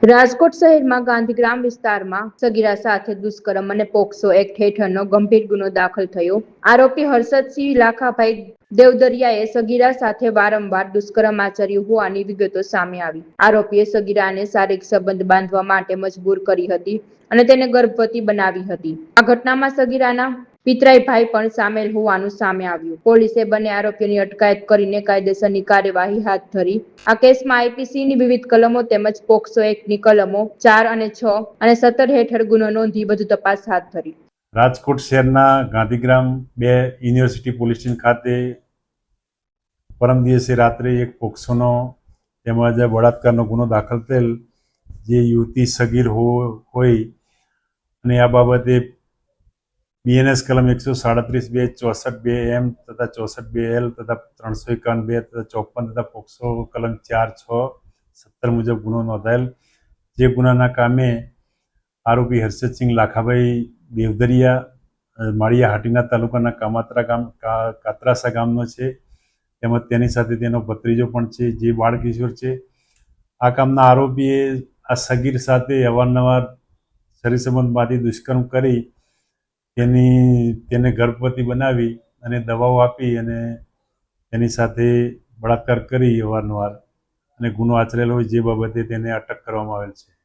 રાજકોટ શહેરમાં ગાંધીગ્રામ વિસ્તારમાં સગીરા સાથે દુષ્કર્મ અને પોક્સો એક્ટ હેઠળનો ગંભીર ગુનો દાખલ થયો। આરોપી હર્ષદસિંહ લાખાભાઈ દેવદરિયાએ સગીરા સાથે વારંવાર દુષ્કર્મ આચર્યું હોવાની વિગતો સામે આવી। આરોપીએ સગીરાને શારીરિક સંબંધ બાંધવા માટે મજબૂર કરી હતી અને તેને ગર્ભવતી બનાવી હતી। આ ઘટનામાં સગીરાના પિતરાઈ ભાઈ પણ સામેલ હોવાનું સામે આવ્યું। પોલીસે બંને આરોપીઓની અટકાયત કરીને કાયદેસરની કાર્યવાહી હાથ ધરી। આ કેસમાં આઈપીસીની વિવિધ કલમો તેમજ પોક્સો એક્ટની કલમો 4 અને 6 અને 17 હેઠળ ગુનો નોંધી વધુ તપાસ હાથ ધરી। રાજકોટ શહેરના ગાંધીગ્રામ 2 યુનિવર્સિટી પોલીસ સ્ટેશન ખાતે પરમ દિવસે રાત્રે એક પોક્સોનો તેમજ બળાત્કારનો ગુનો દાખલ થયેલ, જે યુવતી સગીર હોય અને આ બાબતે બીએનએસ કલમ 137(2), 64(2)M તથા 64(2)L તથા 351(2) તથા 54 તથા પોક્સો કલમ 4, 6, 17 મુજબ ગુનો નોંધાયેલ। જે ગુનાના કામે આરોપી હર્ષદસિંહ લાખાભાઈ દેવદરિયા માળિયા હાટીના તાલુકાના કાતરાસા ગામનો છે, તેમજ તેની સાથે તેનો ભત્રીજો પણ છે, જે બાળકિશોર છે। આ કામના આરોપીએ આ સગીર સાથે અવારનવાર શરીર સંબંધમાંથી દુષ્કર્મ કરી તેને ગર્ભવતી બનાવી અને દવાઓ આપી અને તેની સાથે બળાત્કાર કરી અવારનવાર અને ગુનો આચરેલો હોય, જે બાબતે તેને અટક કરવામાં આવેલ છે।